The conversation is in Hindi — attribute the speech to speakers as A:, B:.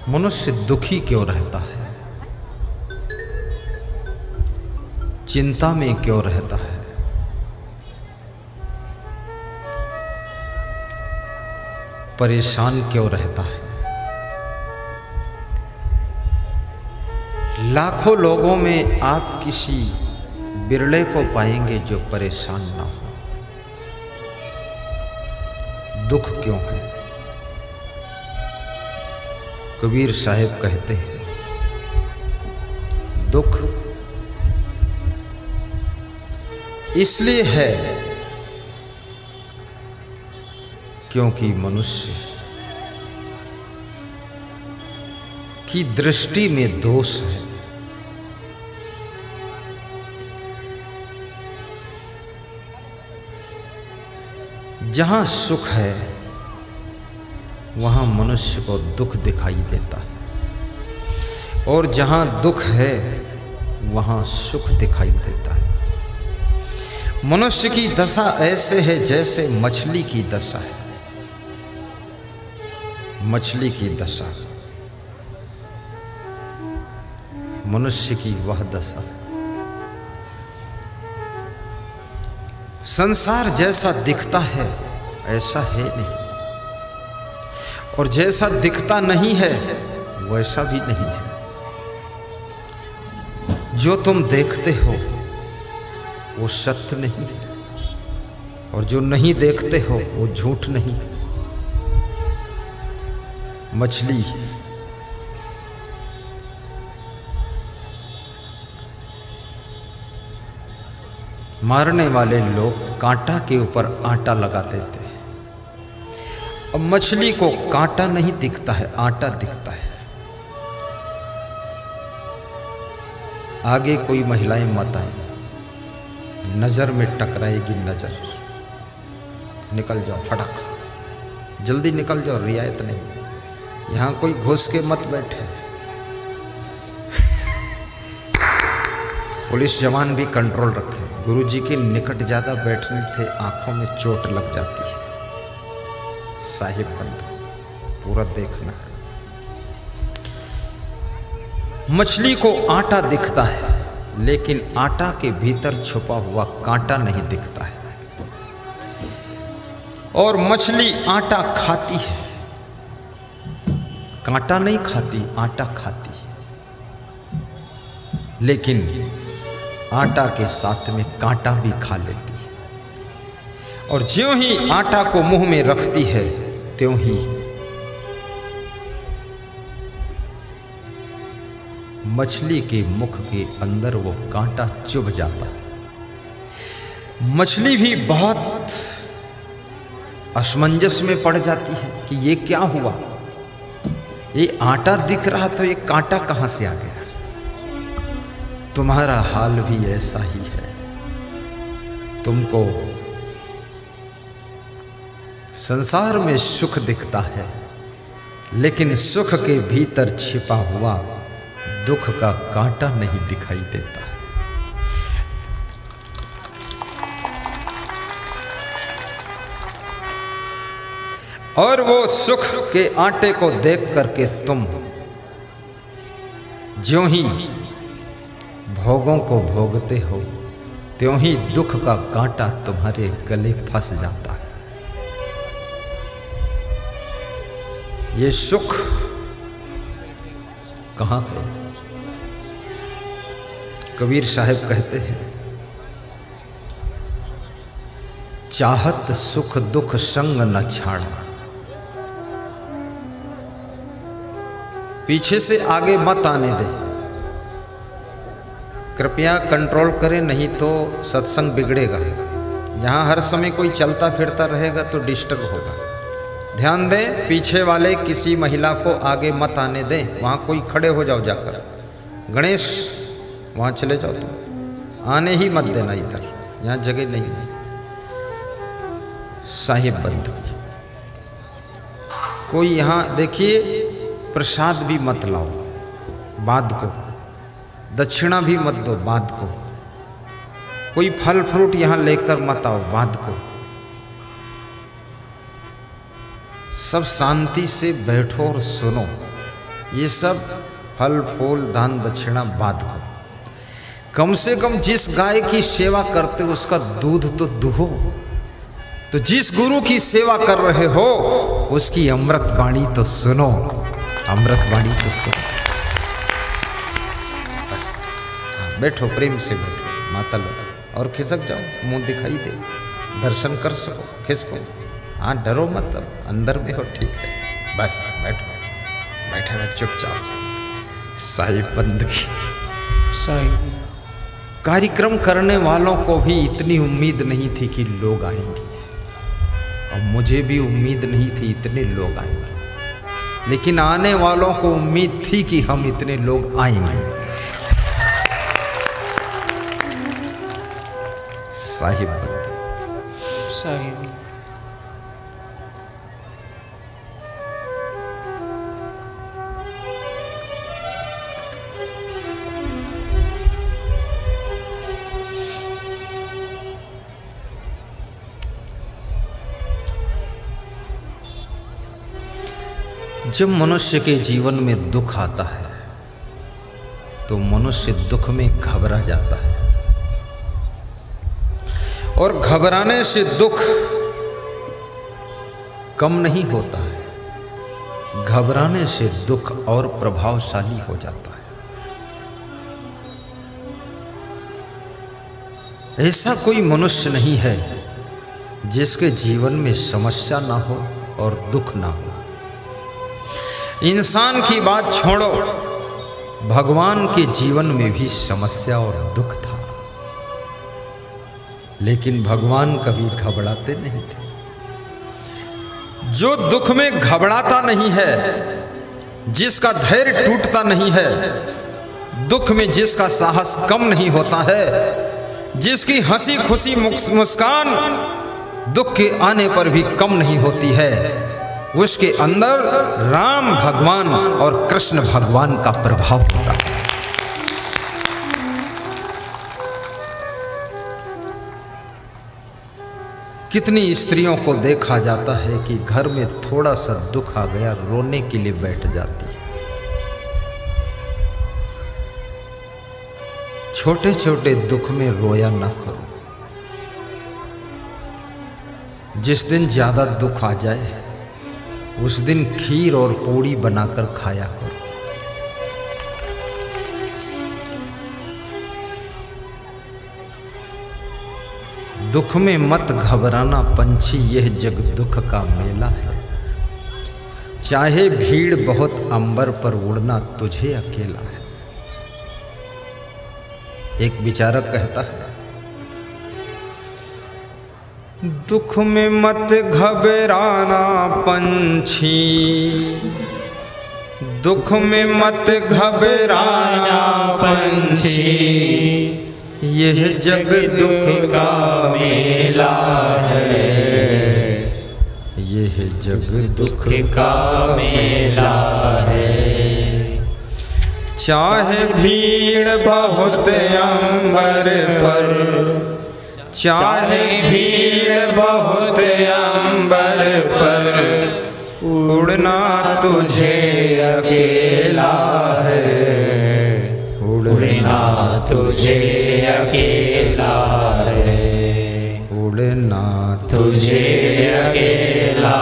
A: मनुष्य दुखी क्यों रहता है, चिंता में क्यों रहता है, परेशान क्यों रहता है। लाखों लोगों में आप किसी बिरले को पाएंगे जो परेशान ना हो। दुख क्यों है? कबीर साहब कहते हैं, दुख इसलिए है क्योंकि मनुष्य की दृष्टि में दोष है। जहां सुख है वहां मनुष्य को दुख दिखाई देता है, और जहां दुख है वहां सुख दिखाई देता है। मनुष्य की दशा ऐसे है जैसे मछली की दशा है। मछली की दशा, मनुष्य की वह दशा। संसार जैसा दिखता है ऐसा है नहीं, और जैसा दिखता नहीं है वैसा भी नहीं है। जो तुम देखते हो वो सत्य नहीं है, और जो नहीं देखते हो वो झूठ नहीं है। मछली मारने वाले लोग कांटा के ऊपर आटा लगा देते हैं। अब मछली को कांटा नहीं दिखता है, आटा दिखता है। आगे कोई महिलाएं मत आए, नजर में टकराएगी नजर। निकल जाओ फटाक से, जल्दी निकल जाओ, रियायत नहीं। यहां कोई घुस के मत बैठे। पुलिस जवान भी कंट्रोल रखे। गुरुजी के निकट ज्यादा बैठने थे, आंखों में चोट लग जाती है। साहिब बंद पूरा देखना है। मछली को आटा दिखता है, लेकिन आटा के भीतर छुपा हुआ कांटा नहीं दिखता है। और मछली आटा खाती है, कांटा नहीं खाती, आटा खाती है। लेकिन आटा के साथ में कांटा भी खा लेती है। और ज्यों ही आटा को मुंह में रखती है त्यों ही मछली के मुख के अंदर वो कांटा चुभ जाता है। मछली भी बहुत असमंजस में पड़ जाती है कि ये क्या हुआ, ये आटा दिख रहा तो ये कांटा कहां से आ गया। तुम्हारा हाल भी ऐसा ही है। तुमको संसार में सुख दिखता है, लेकिन सुख के भीतर छिपा हुआ दुख का कांटा नहीं दिखाई देता। और वो सुख के आटे को देख करके तुम ज्यों ही भोगों को भोगते हो, त्यों ही दुख का कांटा तुम्हारे गले फंस जाता है। ये सुख कहां है? कबीर साहब कहते हैं, चाहत सुख दुख संग न छाड़ा। पीछे से आगे मत आने दे। कृपया कंट्रोल करें, नहीं तो सत्संग बिगड़ेगा। यहाँ हर समय कोई चलता फिरता रहेगा तो डिस्टर्ब होगा। ध्यान दें, पीछे वाले किसी महिला को आगे मत आने दें। वहाँ कोई खड़े हो जाओ जाकर। गणेश वहाँ चले जाओ, तुम आने ही मत देना इधर, यहाँ जगह नहीं है। साहिब बंद कोई यहाँ देखिए, प्रसाद भी मत लाओ बाद को, दक्षिणा भी मत दो बाद को, कोई फल फ्रूट यहाँ लेकर मत आओ बाद को। सब शांति से बैठो और सुनो। ये सब फल फूल दान दक्षिणा बाद को, कम से कम जिस गाय की सेवा करते हो उसका दूध तो दुहो, तो जिस गुरु की सेवा कर रहे हो उसकी अमृत वाणी तो सुनो, अमृत वाणी तो सुनो। बस बैठो, प्रेम से बैठो माता लोग, और खिसक जाओ, मुंह दिखाई दे, दर्शन कर सको, खिसको, हाँ डरो मत, अब अंदर में हो, ठीक है, बस बैठो, बैठा रहा चुपचाप। साई बंदगी,
B: साई
A: कार्यक्रम करने वालों को भी इतनी उम्मीद नहीं थी कि लोग आएंगे, और मुझे भी उम्मीद नहीं थी इतने लोग आएंगे, लेकिन आने वालों को उम्मीद थी कि हम इतने लोग आएंगे। साहिब
B: साहिब
A: जब मनुष्य के जीवन में दुख आता है तो मनुष्य दुख में घबरा जाता है, और घबराने से दुख कम नहीं होता है, घबराने से दुख और प्रभावशाली हो जाता है। ऐसा कोई मनुष्य नहीं है जिसके जीवन में समस्या ना हो और दुख ना हो। इंसान की बात छोड़ो, भगवान के जीवन में भी समस्या और दुख था, लेकिन भगवान कभी घबराते नहीं थे। जो दुख में घबराता नहीं है, जिसका धैर्य टूटता नहीं है, दुख में जिसका साहस कम नहीं होता है, जिसकी हंसी खुशी मुस्कान दुख के आने पर भी कम नहीं होती है, उसके अंदर राम भगवान और कृष्ण भगवान का प्रभाव होता है। कितनी स्त्रियों को देखा जाता है कि घर में थोड़ा सा दुख आ गया रोने के लिए बैठ जाती है। छोटे छोटे दुख में रोया ना करो। जिस दिन ज्यादा दुख आ जाए उस दिन खीर और पूड़ी बनाकर खाया करो। दुख में मत घबराना पंछी, यह जग दुख का मेला है। चाहे भीड़ बहुत अंबर पर उड़ना तुझे अकेला है। एक विचारक कहता है, दुख में मत घबराना पंछी, दुख में मत घबराना पंछी, यह जग दुख का मेला है, यह जग दुख का मेला है। चाहे भीड़ बहुत अंबर पर, चाहे भीड़ बहुत अंबर पर, उड़ना तुझे अकेला है, उड़ना तुझे अकेला है, उड़ना तुझे अकेला